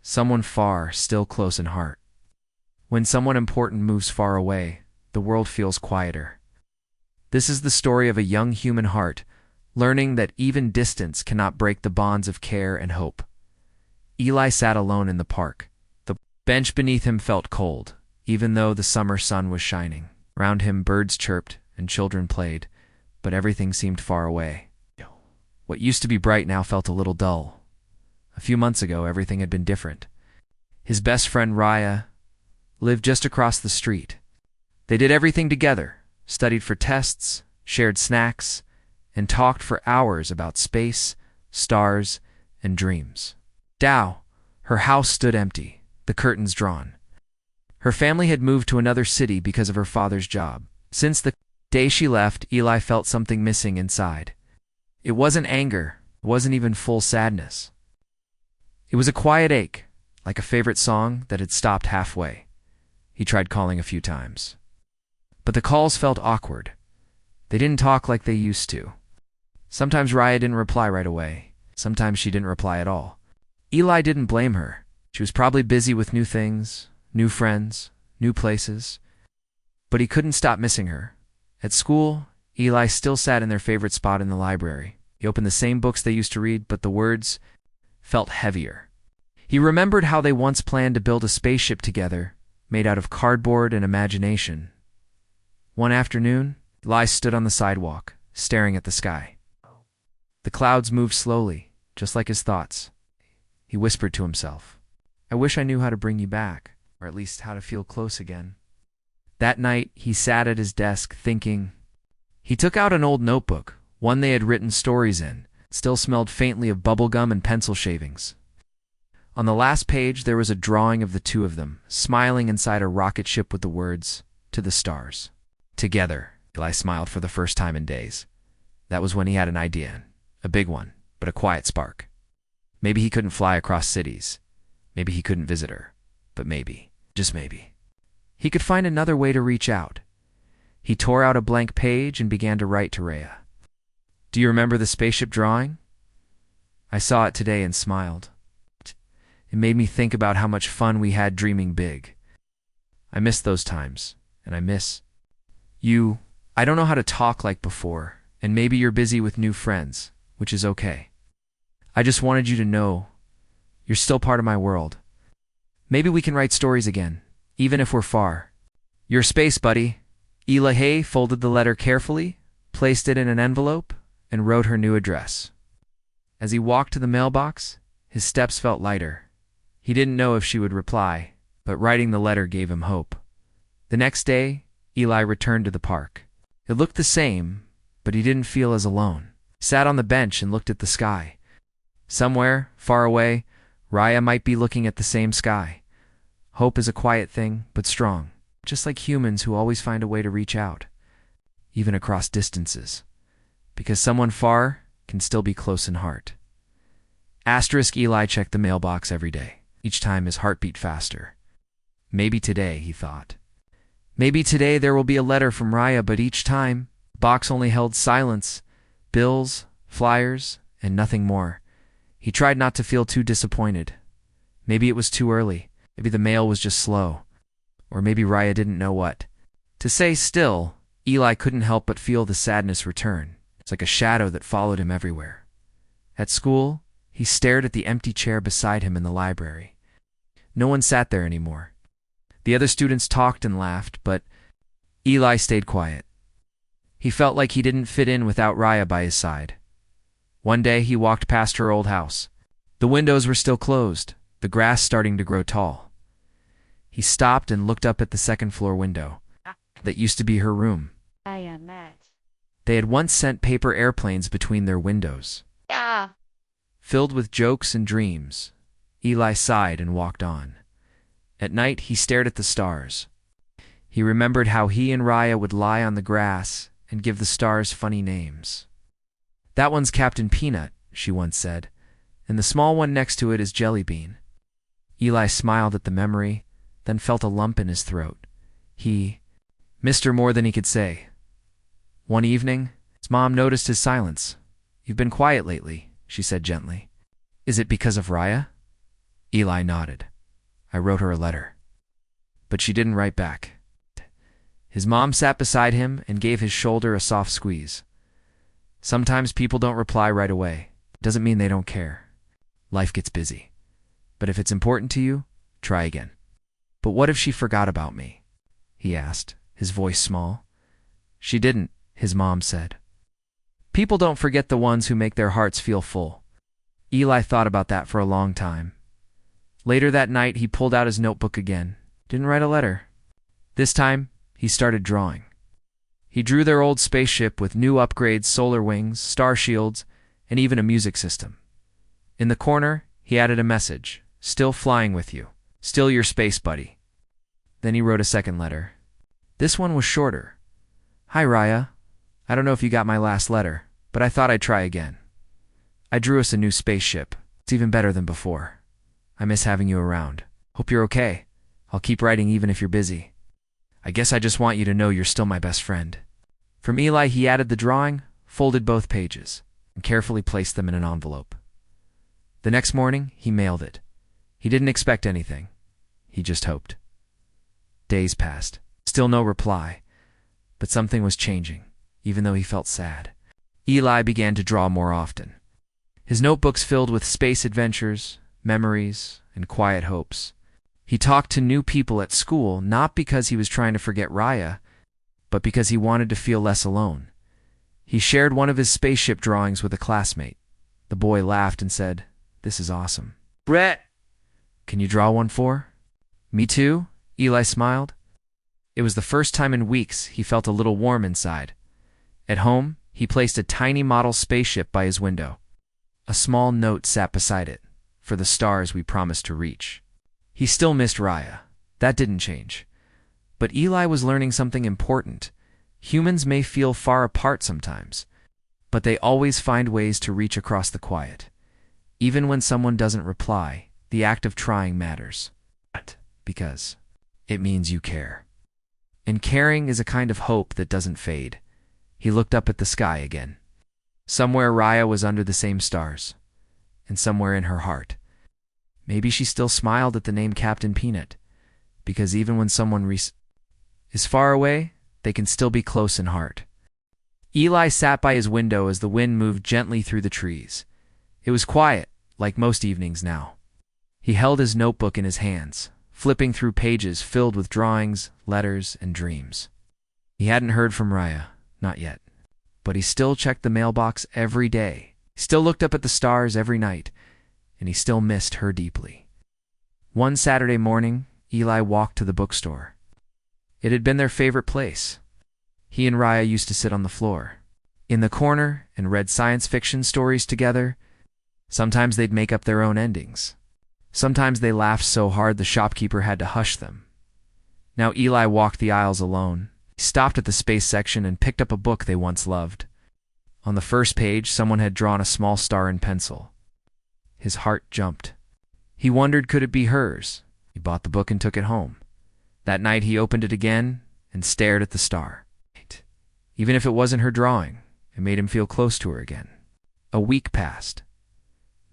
someone far, still close in heart. When someone important moves far away, the world feels quieter. This is the story of a young human heart, learning that even distance cannot break the bonds of care and hope. Eli sat alone in the park. The bench beneath him felt cold, even though the summer sun was shining. Around him, birds chirped and children played, but everything seemed far away. What used to be bright now felt a little dull. A few months ago, everything had been different. His best friend, Raya, lived just across the street. They did everything together, studied for tests, shared snacks, and talked for hours about space, stars, and dreams. Dow, her house stood empty, the curtains drawn. Her family had moved to another city because of her father's job. Since the day she left, Eli felt something missing inside. It wasn't anger, it wasn't even full sadness. It was a quiet ache, like a favorite song that had stopped halfway. He tried calling a few times. But the calls felt awkward. They didn't talk like they used to. Sometimes Raya didn't reply right away. Sometimes she didn't reply at all. Eli didn't blame her. She was probably busy with new things, new friends, new places. But he couldn't stop missing her. At school, Eli still sat in their favorite spot in the library. He opened the same books they used to read, but the words felt heavier. He remembered how they once planned to build a spaceship together, made out of cardboard and imagination. One afternoon, Eli stood on the sidewalk, staring at the sky. The clouds moved slowly, just like his thoughts. He whispered to himself, "I wish I knew how to bring you back, or at least how to feel close again." That night, he sat at his desk, thinking. He took out an old notebook, one they had written stories in. It still smelled faintly of bubblegum and pencil shavings. On the last page, there was a drawing of the two of them, smiling inside a rocket ship with the words, "To the stars." Together, Eli smiled for the first time in days. That was when he had an idea, a big one, but a quiet spark. Maybe he couldn't fly across cities. Maybe he couldn't visit her. But maybe, just maybe, he could find another way to reach out. He tore out a blank page and began to write to Raya. "Do you remember the spaceship drawing? I saw it today and smiled. It made me think about how much fun we had dreaming big. I miss those times, and I miss you. I don't know how to talk like before, and maybe you're busy with new friends, which is okay. I just wanted you to know you're still part of my world. Maybe we can write stories again, even if we're far. Your space, buddy." Eli Hay folded the letter carefully, placed it in an envelope, and wrote her new address. As he walked to the mailbox, his steps felt lighter. He didn't know if she would reply, but writing the letter gave him hope. The next day, Eli returned to the park. It looked the same, but he didn't feel as alone. He sat on the bench and looked at the sky. Somewhere, far away, Raya might be looking at the same sky. Hope is a quiet thing, but strong, just like humans who always find a way to reach out, even across distances, because someone far can still be close in heart. Eli checked the mailbox every day. Each time his heart beat faster. Maybe today, he thought. Maybe today there will be a letter from Raya, but each time, the box only held silence, bills, flyers, and nothing more. He tried not to feel too disappointed. Maybe it was too early. Maybe the mail was just slow. Or maybe Raya didn't know what to say. Still, Eli couldn't help but feel the sadness return. It's like a shadow that followed him everywhere. At school, he stared at the empty chair beside him in the library. No one sat there anymore. The other students talked and laughed, but Eli stayed quiet. He felt like he didn't fit in without Raya by his side. One day he walked past her old house. The windows were still closed, the grass starting to grow tall. He stopped and looked up at the second-floor window. That used to be her room. They had once sent paper airplanes between their windows. Filled with jokes and dreams, Eli sighed and walked on. At night, he stared at the stars. He remembered how he and Raya would lie on the grass and give the stars funny names. "That one's Captain Peanut," she once said, "and the small one next to it is Jelly Bean." Eli smiled at the memory, then felt a lump in his throat. He missed her more than he could say. One evening, his mom noticed his silence. "You've been quiet lately," she said gently. "Is it because of Raya?" Eli nodded. I wrote her a letter. But she didn't write back. His mom sat beside him and gave his shoulder a soft squeeze. Sometimes people don't reply right away. Doesn't mean they don't care. Life gets busy. But if it's important to you, try again. But what if she forgot about me? He asked, his voice small. She didn't, his mom said. People don't forget the ones who make their hearts feel full. Eli thought about that for a long time. Later that night, he pulled out his notebook again. Didn't write a letter. This time, he started drawing. He drew their old spaceship with new upgrades, solar wings, star shields, and even a music system. In the corner, he added a message. Still flying with you. Still your space buddy. Then he wrote a second letter. This one was shorter. Hi, Raya. I don't know if you got my last letter, but I thought I'd try again. I drew us a new spaceship. It's even better than before. I miss having you around. Hope you're okay. I'll keep writing even if you're busy. I guess I just want you to know you're still my best friend. From Eli, he added the drawing, folded both pages, and carefully placed them in an envelope. The next morning, he mailed it. He didn't expect anything. He just hoped. Days passed. Still no reply. But something was changing, even though he felt sad. Eli began to draw more often. His notebooks filled with space adventures, memories, and quiet hopes. He talked to new people at school, not because he was trying to forget Raya, but because he wanted to feel less alone. He shared one of his spaceship drawings with a classmate. The boy laughed and said, "This is awesome. Brett, can you draw one for?" "Me too," Eli smiled. It was the first time in weeks he felt a little warm inside. At home, he placed a tiny model spaceship by his window. A small note sat beside it, "For the stars we promised to reach." He still missed Raya. That didn't change. But Eli was learning something important. Humans may feel far apart sometimes, but they always find ways to reach across the quiet. Even when someone doesn't reply, the act of trying matters. Because it means you care. And caring is a kind of hope that doesn't fade. He looked up at the sky again. Somewhere Raya was under the same stars, and somewhere in her heart. Maybe she still smiled at the name Captain Peanut, because even when someone is far away, they can still be close in heart. Eli sat by his window as the wind moved gently through the trees. It was quiet, like most evenings now. He held his notebook in his hands, flipping through pages filled with drawings, letters, and dreams. He hadn't heard from Raya, not yet. But he still checked the mailbox every day. He still looked up at the stars every night, and he still missed her deeply. One Saturday morning, Eli walked to the bookstore. It had been their favorite place. He and Raya used to sit on the floor, in the corner, and read science fiction stories together. Sometimes they'd make up their own endings. Sometimes they laughed so hard the shopkeeper had to hush them. Now Eli walked the aisles alone. He stopped at the space section and picked up a book they once loved. On the first page, someone had drawn a small star in pencil. His heart jumped. He wondered, could it be hers? He bought the book and took it home. That night he opened it again and stared at the star. Even if it wasn't her drawing, it made him feel close to her again. A week passed.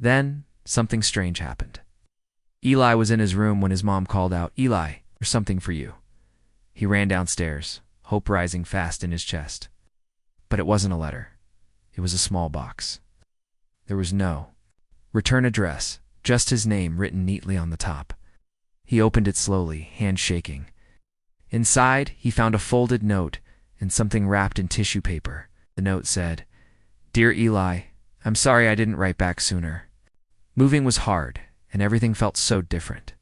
Then something strange happened. Eli was in his room when his mom called out, "Eli, there's something for you." He ran downstairs, hope rising fast in his chest. But it wasn't a letter. It was a small box. There was no return address, just his name written neatly on the top. He opened it slowly, hand shaking. Inside, he found a folded note and something wrapped in tissue paper. The note said, "Dear Eli, I'm sorry I didn't write back sooner. Moving was hard, and everything felt so different.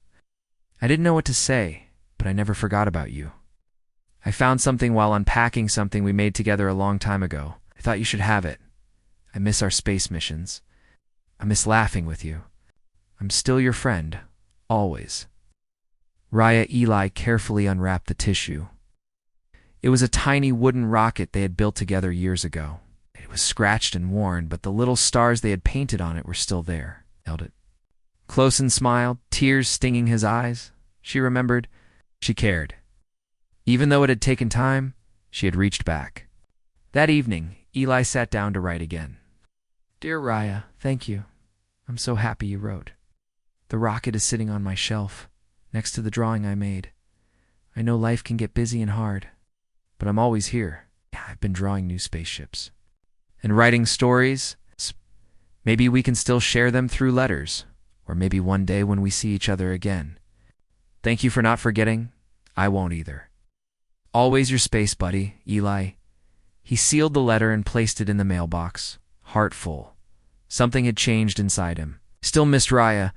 I didn't know what to say, but I never forgot about you. I found something while unpacking something we made together a long time ago. I thought you should have it. I miss our space missions. I miss laughing with you. I'm still your friend, always." Raya Eli carefully unwrapped the tissue. It was a tiny wooden rocket they had built together years ago. It was scratched and worn, but the little stars they had painted on it were still there. Held it close and smiled, tears stinging his eyes. She remembered. She cared. Even though it had taken time, she had reached back. That evening, Eli sat down to write again. "Dear Raya, thank you. I'm so happy you wrote. The rocket is sitting on my shelf, next to the drawing I made. I know life can get busy and hard, but I'm always here. I've been drawing new spaceships and writing stories. Maybe we can still share them through letters, or maybe one day when we see each other again. Thank you for not forgetting. I won't either. Always your space buddy, Eli. He sealed the letter and placed it in the mailbox, heart full. Something had changed inside him. Still missed Raya,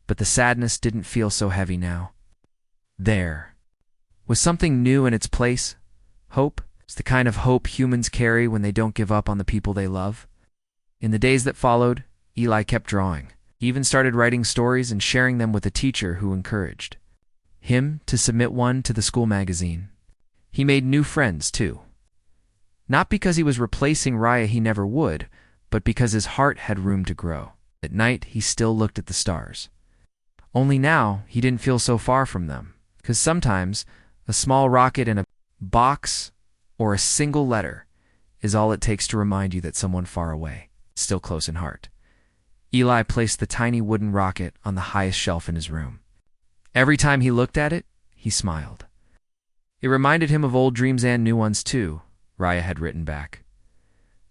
but the sadness didn't feel so heavy now. There was something new in its place. Hope. It's the kind of hope humans carry when they don't give up on the people they love. In the days that followed, Eli kept drawing. He even started writing stories and sharing them with a teacher who encouraged him to submit one to the school magazine. He made new friends, too. Not because he was replacing Raya, he never would, but because his heart had room to grow. At night, he still looked at the stars. Only now, he didn't feel so far from them, because sometimes a small rocket in a box or a single letter is all it takes to remind you that someone far away is still close in heart. Eli placed the tiny wooden rocket on the highest shelf in his room. Every time he looked at it, he smiled. It reminded him of old dreams and new ones too, Raya had written back.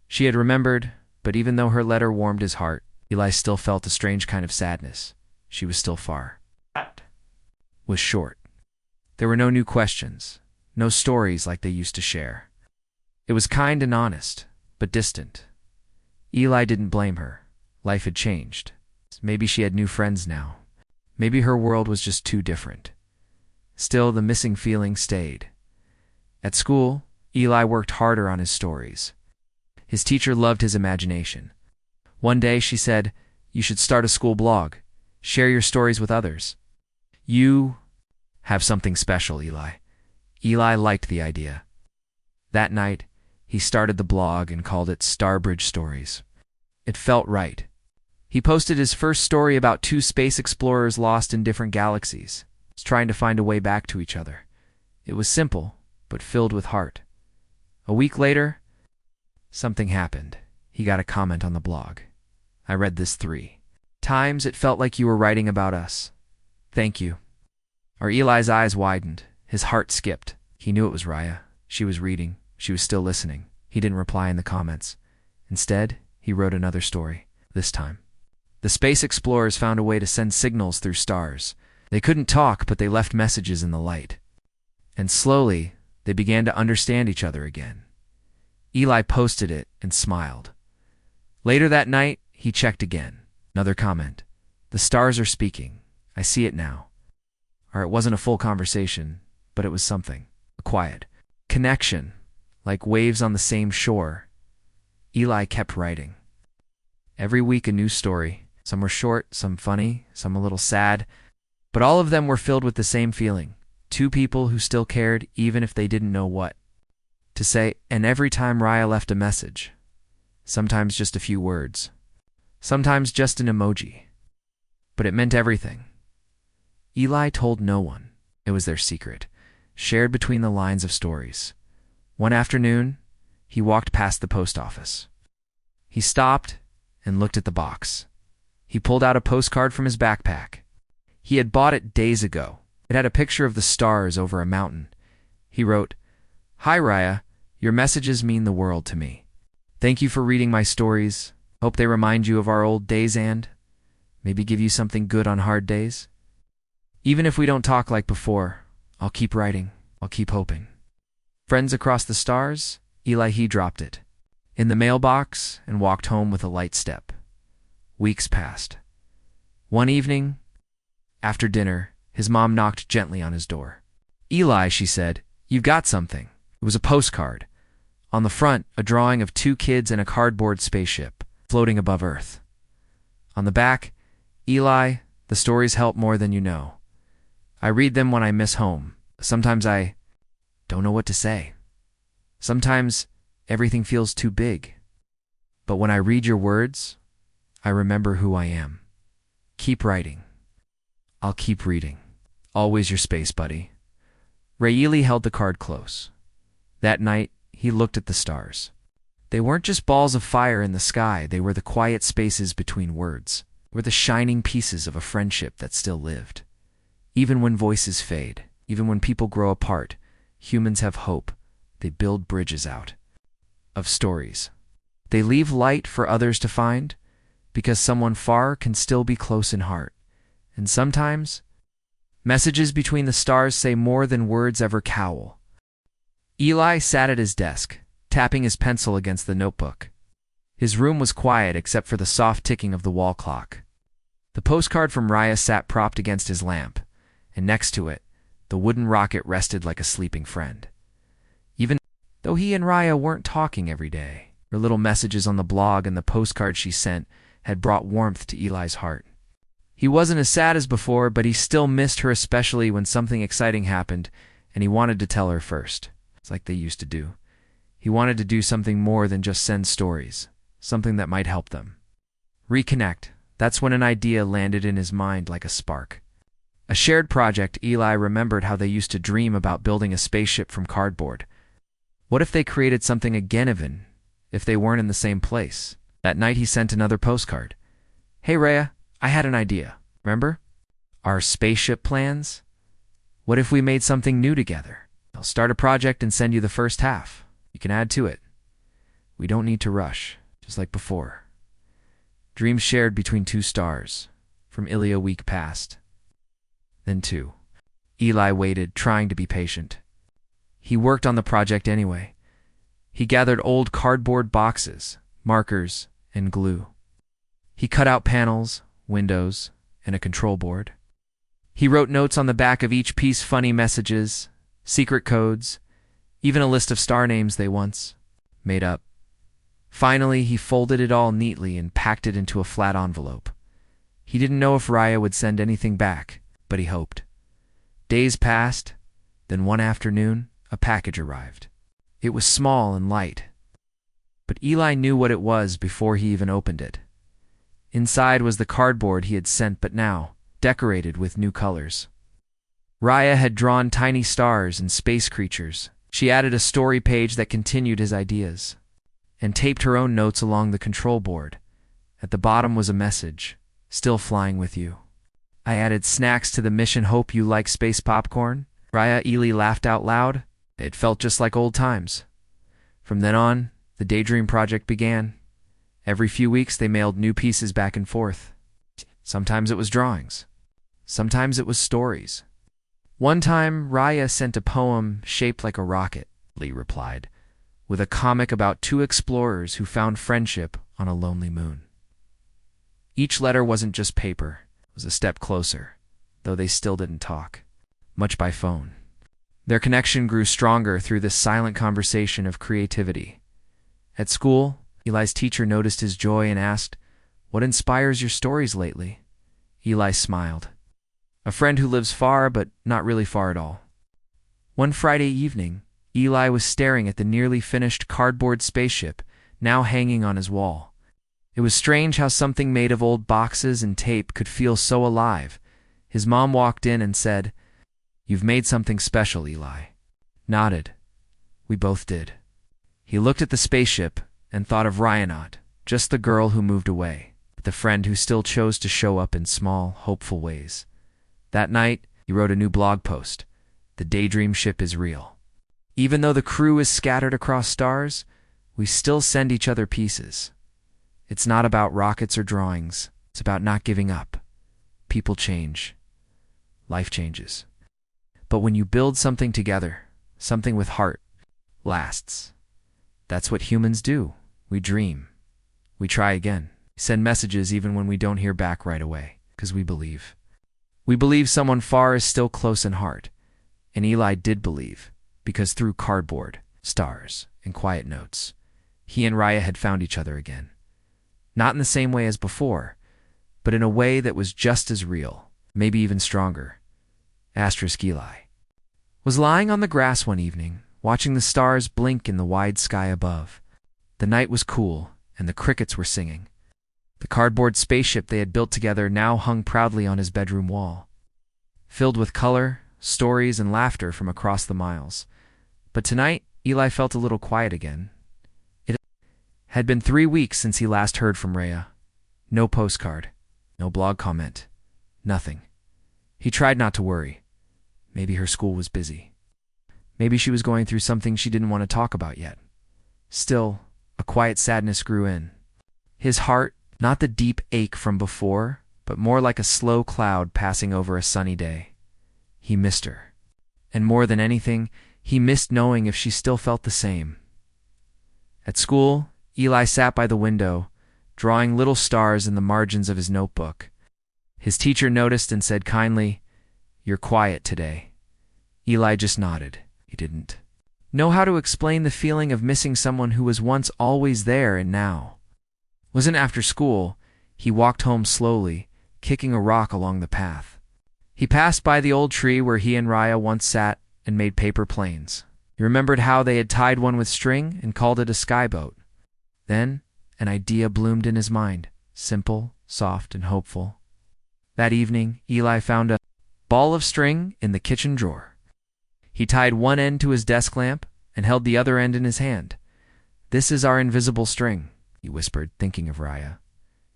She had remembered, but even though her letter warmed his heart, Eli still felt a strange kind of sadness. She was still far. That was short. There were no new questions, no stories like they used to share. It was kind and honest, but distant. Eli didn't blame her. Life had changed. Maybe she had new friends now. Maybe her world was just too different. Still, the missing feeling stayed. At school, Eli worked harder on his stories. His teacher loved his imagination. One day she said, "You should start a school blog. Share your stories with others. You have something special, Eli." Eli liked the idea. That night, he started the blog and called it Starbridge Stories. It felt right. He posted his first story about two space explorers lost in different galaxies, trying to find a way back to each other. It was simple, but filled with heart. A week later, something happened. He got a comment on the blog. "I read this 3 times. It felt like you were writing about us. Thank you." Our Eli's eyes widened. His heart skipped. He knew it was Raya. She was reading. She was still listening. He didn't reply in the comments. Instead, he wrote another story. This time, the space explorers found a way to send signals through stars. They couldn't talk, but they left messages in the light. And slowly, they began to understand each other again. Eli posted it and smiled. Later that night, he checked again. Another comment. "The stars are speaking. I see it now." Or it wasn't a full conversation, but it was something. A quiet connection, like waves on the same shore. Eli kept writing. Every week a new story. Some were short, some funny, some a little sad, but all of them were filled with the same feeling. Two people who still cared, even if they didn't know what to say. And every time Raya left a message, sometimes just a few words, sometimes just an emoji, but it meant everything. Eli told no one. It was their secret, shared between the lines of stories. One afternoon, he walked past the post office. He stopped and looked at the box. He pulled out a postcard from his backpack. He had bought it days ago. It had a picture of the stars over a mountain. He wrote, "Hi Raya, your messages mean the world to me. Thank you for reading my stories. Hope they remind you of our old days and maybe give you something good on hard days. Even if we don't talk like before, I'll keep writing. I'll keep hoping." Friends across the stars, Eli he dropped it in the mailbox and walked home with a light step. Weeks passed. One evening, after dinner, his mom knocked gently on his door. "Eli," she said, "you've got something." It was a postcard. On the front, a drawing of 2 kids in a cardboard spaceship floating above Earth. On the back, "Eli, the stories help more than you know. I read them when I miss home. Sometimes I don't know what to say. Sometimes everything feels too big. But when I read your words, I remember who I am. Keep writing. I'll keep reading. Always your space buddy." Rayeli held the card close. That night, he looked at the stars. They weren't just balls of fire in the sky, they were the quiet spaces between words. were the shining pieces of a friendship that still lived. Even when voices fade, even when people grow apart, humans have hope. They build bridges out of stories. They leave light for others to find, because someone far can still be close in heart. And sometimes, messages between the stars say more than words ever cowl. Eli sat at his desk, tapping his pencil against the notebook. His room was quiet except for the soft ticking of the wall clock. The postcard from Raya sat propped against his lamp, and next to it, the wooden rocket rested like a sleeping friend. Even though he and Raya weren't talking every day, her little messages on the blog and the postcard she sent had brought warmth to Eli's heart. He wasn't as sad as before, but he still missed her, especially when something exciting happened, and he wanted to tell her first. It's like they used to do. He wanted to do something more than just send stories, something that might help them reconnect. That's when an idea landed in his mind like a spark. A shared project. Eli remembered how they used to dream about building a spaceship from cardboard. What if they created something again, even if they weren't in the same place? That night he sent another postcard. Hey Raya, I had an idea. Remember? Our spaceship plans? What if we made something new together? I'll start a project and send you the first half. You can add to it. We don't need to rush, just like before. Dreams shared between two stars, from Ilya a week past. Then two. Eli waited, trying to be patient. He worked on the project anyway. He gathered old cardboard boxes, markers, and glue. He cut out panels, windows, and a control board. He wrote notes on the back of each piece, funny messages, secret codes, even a list of star names they once made up. Finally, he folded it all neatly and packed it into a flat envelope. He didn't know if Raya would send anything back, but he hoped. Days passed, then one afternoon, a package arrived. It was small and light, but Eli knew what it was before he even opened it. Inside was the cardboard he had sent, but now decorated with new colors. Raya had drawn tiny stars and space creatures. She added a story page that continued his ideas, and taped her own notes along the control board. At the bottom was a message, still flying with you. I added snacks to the mission. Hope you like space popcorn. Raya Eli laughed out loud. It felt just like old times. From then on, the Daydream project began. Every few weeks they mailed new pieces back and forth. Sometimes it was drawings. Sometimes it was stories. One time, Raya sent a poem shaped like a rocket, Lee replied, with a comic about two explorers who found friendship on a lonely moon. Each letter wasn't just paper, it was a step closer, though they still didn't talk, much by phone. Their connection grew stronger through this silent conversation of creativity. At school, Eli's teacher noticed his joy and asked, "What inspires your stories lately?" Eli smiled. "A friend who lives far, but not really far at all." One Friday evening, Eli was staring at the nearly finished cardboard spaceship, now hanging on his wall. It was strange how something made of old boxes and tape could feel so alive. His mom walked in and said, "You've made something special," Eli nodded. We both did. He looked at the spaceship and thought of Raya, not just the girl who moved away, but the friend who still chose to show up in small, hopeful ways. That night, he wrote a new blog post. The Daydream ship is real. Even though the crew is scattered across stars, we still send each other pieces. It's not about rockets or drawings. It's about not giving up. People change. Life changes. But when you build something together, something with heart, lasts. That's what humans do. We dream. We try again. Send messages even when we don't hear back right away, because we believe. We believe someone far is still close in heart. And Eli did believe, because through cardboard, stars, and quiet notes, he and Raya had found each other again. Not in the same way as before, but in a way that was just as real, maybe even stronger. Eli was lying on the grass one evening, watching the stars blink in the wide sky above. The night was cool, and the crickets were singing. The cardboard spaceship they had built together now hung proudly on his bedroom wall, filled with color, stories, and laughter from across the miles. But tonight, Eli felt a little quiet again. It had been 3 weeks since he last heard from Raya. No postcard, No blog comment. Nothing. He tried not to worry. Maybe her school was busy. Maybe she was going through something she didn't want to talk about yet. Still, a quiet sadness grew in. His heart, not the deep ache from before, but more like a slow cloud passing over a sunny day. He missed her. And more than anything, he missed knowing if she still felt the same. At school, Eli sat by the window, drawing little stars in the margins of his notebook. His teacher noticed and said kindly, "You're quiet today." Eli just nodded. He didn't know how to explain the feeling of missing someone who was once always there and now. Wasn't after school, he walked home slowly, kicking a rock along the path. He passed by the old tree where he and Raya once sat and made paper planes. He remembered how they had tied one with string and called it a skyboat. Then, an idea bloomed in his mind, simple, soft, and hopeful. That evening, Eli found a ball of string in the kitchen drawer. He tied one end to his desk lamp and held the other end in his hand. "This is our invisible string," he whispered, thinking of Raya.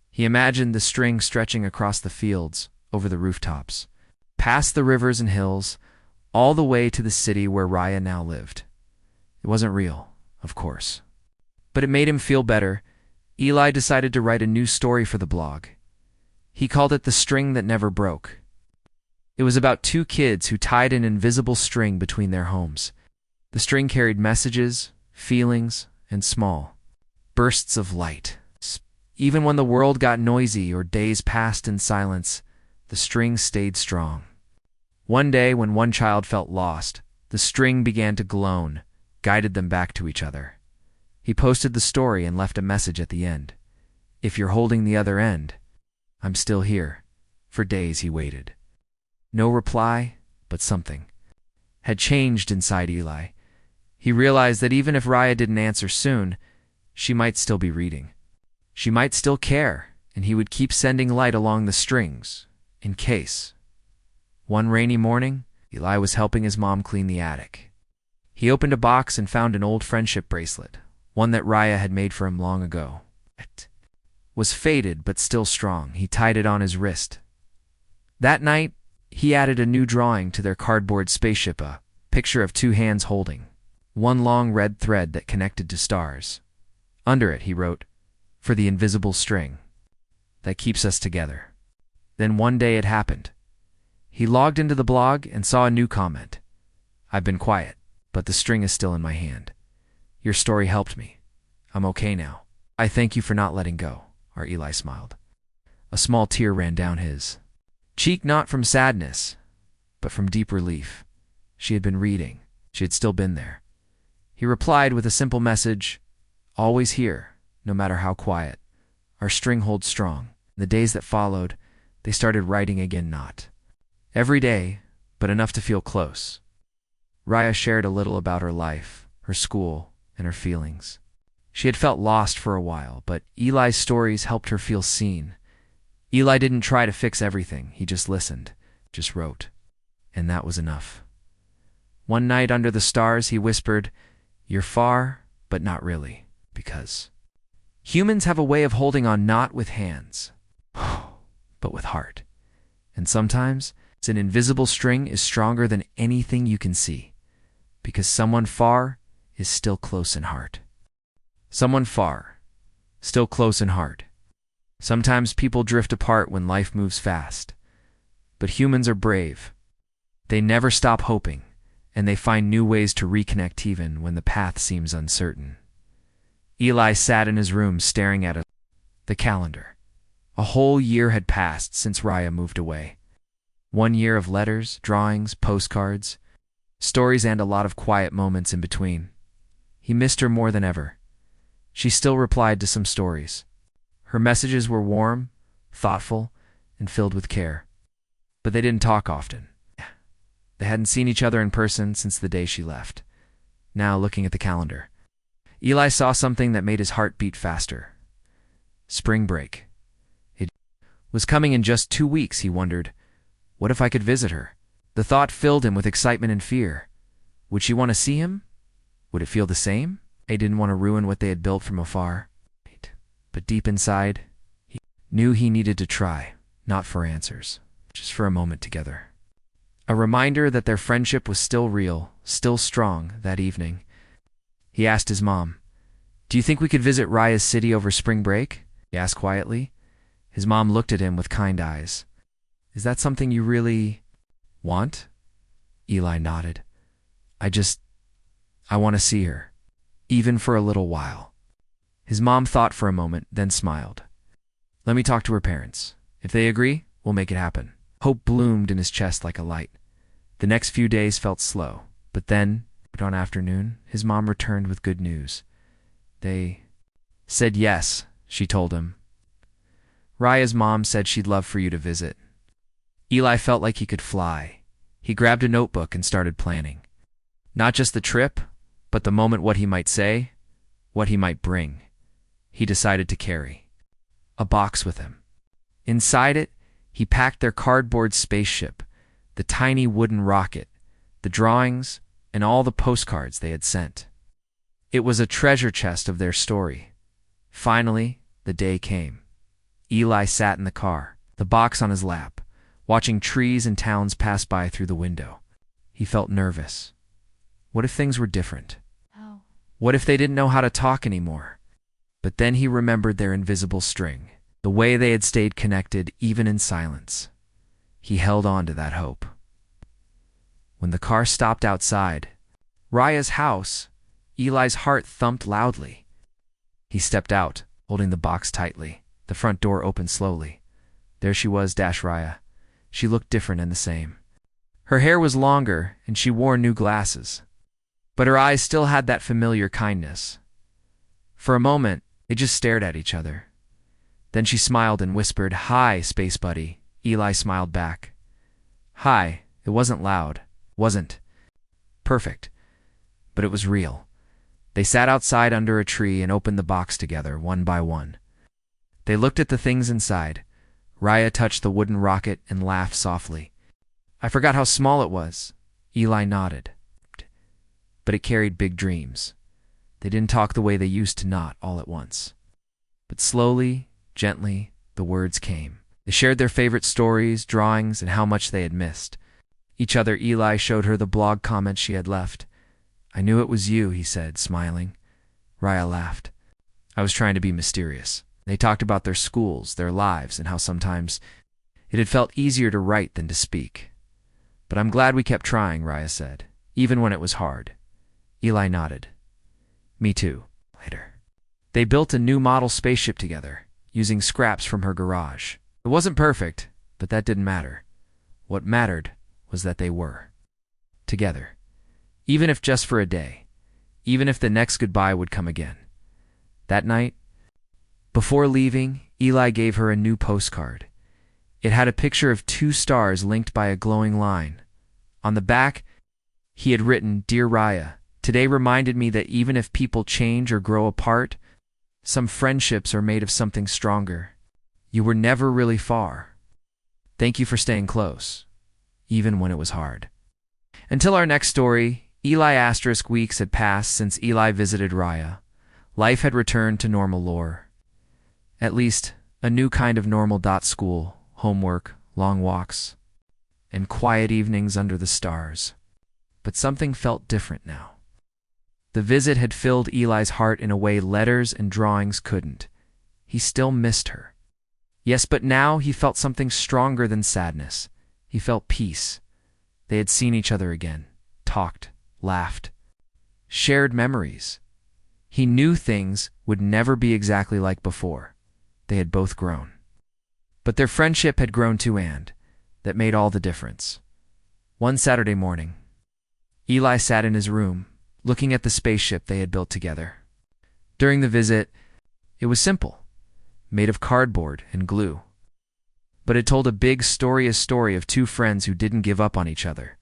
He imagined the string stretching across the fields, over the rooftops, past the rivers and hills, all the way to the city where Raya now lived. It wasn't real, of course. But it made him feel better. Eli decided to write a new story for the blog. He called it The String That Never Broke. It was about two kids who tied an invisible string between their homes. The string carried messages, feelings, and small bursts of light. Even when the world got noisy or days passed in silence, the string stayed strong. One day, when one child felt lost, the string began to glow, guided them back to each other. He posted the story and left a message at the end. "If you're holding the other end, I'm still here." For days he waited. No reply, but something had changed inside Eli. He realized that even if Raya didn't answer soon, she might still be reading. She might still care, and he would keep sending light along the strings, in case. One rainy morning, Eli was helping his mom clean the attic. He opened a box and found an old friendship bracelet, one that Raya had made for him long ago. It was faded but still strong. He tied it on his wrist. That night, he added a new drawing to their cardboard spaceship, a picture of two hands holding one long red thread that connected to stars. Under it, he wrote, "For the invisible string that keeps us together." Then one day it happened. He logged into the blog and saw a new comment. "I've been quiet, but the string is still in my hand. Your story helped me. I'm okay now. I thank you for not letting go." Our Eli smiled. A small tear ran down his cheek, not from sadness, but from deep relief. She had been reading. She had still been there. He replied with a simple message, "Always here, no matter how quiet. Our string holds strong." The days that followed, they started writing again, not every day, but enough to feel close. Raya shared a little about her life, her school, and her feelings. She had felt lost for a while, but Eli's stories helped her feel seen. Eli didn't try to fix everything. He just listened, just wrote. And that was enough. One night under the stars, he whispered, "You're far, but not really, because humans have a way of holding on not with hands, but with heart. And sometimes an invisible string is stronger than anything you can see, because someone far is still close in heart." Someone far, still close in heart. Sometimes people drift apart when life moves fast, but humans are brave. They never stop hoping, and they find new ways to reconnect even when the path seems uncertain. Eli sat in his room staring at the calendar. A whole year had passed since Raya moved away. 1 year of letters, drawings, postcards, stories, and a lot of quiet moments in between. He missed her more than ever. She still replied to some stories. Her messages were warm, thoughtful, and filled with care. But they didn't talk often. They hadn't seen each other in person since the day she left. Now, looking at the calendar, Eli saw something that made his heart beat faster. Spring break. It was coming in just 2 weeks, he wondered. What if I could visit her? The thought filled him with excitement and fear. Would she want to see him? Would it feel the same? He didn't want to ruin what they had built from afar. But deep inside, he knew he needed to try. not for answers, just for a moment together. A reminder that their friendship was still real, still strong that evening. He asked his mom, "Do you think we could visit Raya's city over spring break?" he asked quietly. His mom looked at him with kind eyes. "Is that something you really want?" Eli nodded. I want to see her, even for a little while." His mom thought for a moment, then smiled. "Let me talk to her parents. If they agree, we'll make it happen." Hope bloomed in his chest like a light. The next few days felt slow, but then, on afternoon, his mom returned with good news. "They said yes," she told him. "Raya's mom said she'd love for you to visit." Eli felt like he could fly. He grabbed a notebook and started planning. Not just the trip, but the moment, what he might say, what he might bring. He decided to carry a box with him. Inside it, he packed their cardboard spaceship, the tiny wooden rocket, the drawings, and all the postcards they had sent. It was a treasure chest of their story. Finally, the day came. Eli sat in the car, the box on his lap, watching trees and towns pass by through the window. He felt nervous. What if things were different? Oh. What if they didn't know how to talk anymore? But then he remembered their invisible string, the way they had stayed connected even in silence. He held on to that hope. When the car stopped outside Raya's house, Eli's heart thumped loudly. He stepped out, holding the box tightly. The front door opened slowly. There she was, Raya. She looked different and the same. Her hair was longer, and she wore new glasses. But her eyes still had that familiar kindness. For a moment, they just stared at each other. Then she smiled and whispered, "Hi, space buddy." Eli smiled back. Hi. It wasn't loud. Wasn't perfect. But it was real. They sat outside under a tree and opened the box together, one by one. They looked at the things inside. Raya touched the wooden rocket and laughed softly. "I forgot how small it was." Eli nodded. But it carried big dreams. They didn't talk the way they used to, not all at once. But slowly, gently, the words came. They shared their favorite stories, drawings, and how much they had missed. Each other. Eli showed her the blog comments she had left. "I knew it was you," he said, smiling. Raya laughed. "I was trying to be mysterious." They talked about their schools, their lives, and how sometimes it had felt easier to write than to speak. "But I'm glad we kept trying," Raya said, "even when it was hard." Eli nodded. "Me too." Later, they built a new model spaceship together, using scraps from her garage. It wasn't perfect, but that didn't matter. What mattered was that they were together, even if just for a day, even if the next goodbye would come again. That night, before leaving, Eli gave her a new postcard. It had a picture of 2 stars linked by a glowing line. On the back, he had written, "Dear Raya, today reminded me that even if people change or grow apart, some friendships are made of something stronger. You were never really far. Thank you for staying close, even when it was hard." Until our next story, weeks had passed since Eli visited Raya. Life had returned to normal lore. At least, a new kind of normal. School, homework, long walks, and quiet evenings under the stars. But something felt different now. The visit had filled Eli's heart in a way letters and drawings couldn't. He still missed her. Yes, but now he felt something stronger than sadness. He felt peace. They had seen each other again, talked, laughed, shared memories. He knew things would never be exactly like before. They had both grown. But their friendship had grown too, and that made all the difference. One Saturday morning, Eli sat in his room, looking at the spaceship they had built together. During the visit, it was simple, made of cardboard and glue. But it told a story of 2 friends who didn't give up on each other.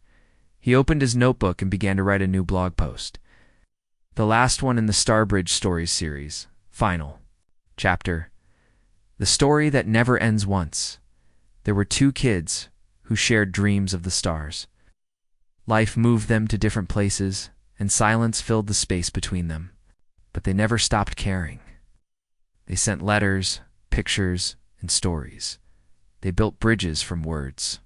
He opened his notebook and began to write a new blog post. The last one in the Starbound Stories series, final chapter. The story that never ends once. There were 2 kids who shared dreams of the stars. Life moved them to different places, and silence filled the space between them. But they never stopped caring. They sent letters, pictures, and stories. They built bridges from words.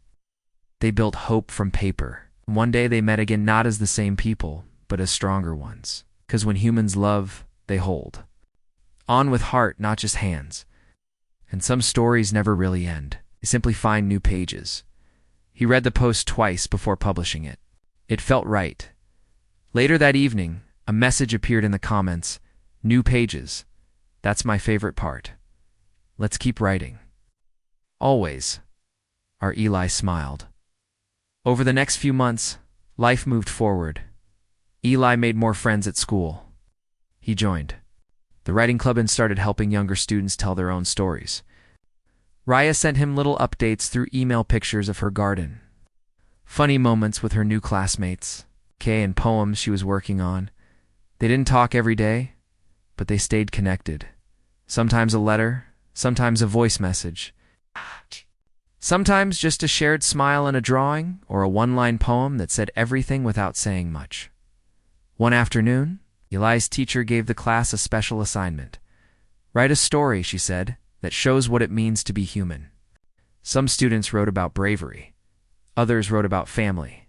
They built hope from paper. One day they met again, not as the same people, but as stronger ones. 'Cause when humans love, they hold on with heart, not just hands. And some stories never really end. They simply find new pages. He read the post twice before publishing it. It felt right. Later that evening, a message appeared in the comments. New pages. That's my favorite part. Let's keep writing. Always. Our Eli smiled. Over the next few months, life moved forward. Eli made more friends at school. He joined the writing club and started helping younger students tell their own stories. Raya sent him little updates through email, pictures of her garden, funny moments with her new classmates, and poems she was working on. They didn't talk every day, but they stayed connected. Sometimes a letter, sometimes a voice message, sometimes just a shared smile and a drawing, or a one-line poem that said everything without saying much. One afternoon, Eli's teacher gave the class a special assignment. Write a story, she said, that shows what it means to be human. Some students wrote about bravery. Others wrote about family.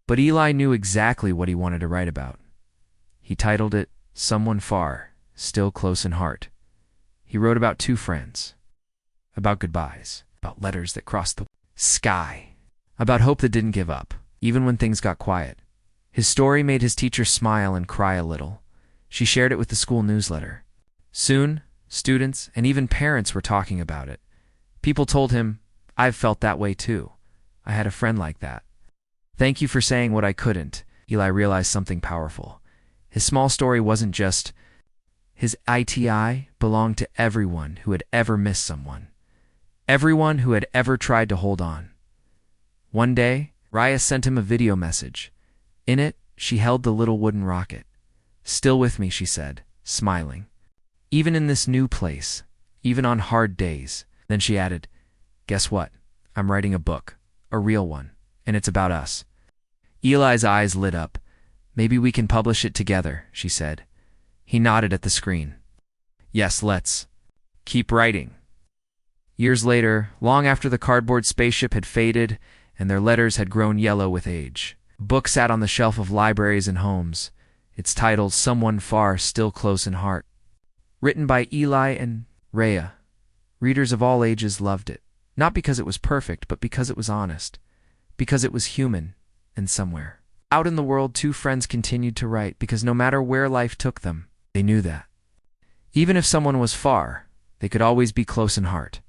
But Eli knew exactly what he wanted to write about. He titled it, Someone Far, Still Close in Heart. He wrote about two friends, about goodbyes, about letters that crossed the sky, about hope that didn't give up, even when things got quiet. His story made his teacher smile and cry a little. She shared it with the school newsletter. Soon, students and even parents were talking about it. People told him, I've felt that way too. I had a friend like that. Thank you for saying what I couldn't. Eli realized something powerful. His small story wasn't just his ITI, belonged to everyone who had ever missed someone. Everyone who had ever tried to hold on. One day, Raya sent him a video message. In it, she held the little wooden rocket. Still with me, she said, smiling. Even in this new place, even on hard days. Then she added, guess what? I'm writing a book, a real one, and it's about us. Eli's eyes lit up. Maybe we can publish it together, she said. He nodded at the screen. Yes, let's keep writing. Years later, long after the cardboard spaceship had faded and their letters had grown yellow with age, a book sat on the shelf of libraries and homes. It's titled Someone Far, Still Close in Heart. Written by Eli and Raya. Readers of all ages loved it. Not because it was perfect, but because it was honest. Because it was human, and somewhere out in the world, two friends continued to write, because no matter where life took them, they knew that even if someone was far, they could always be close in heart.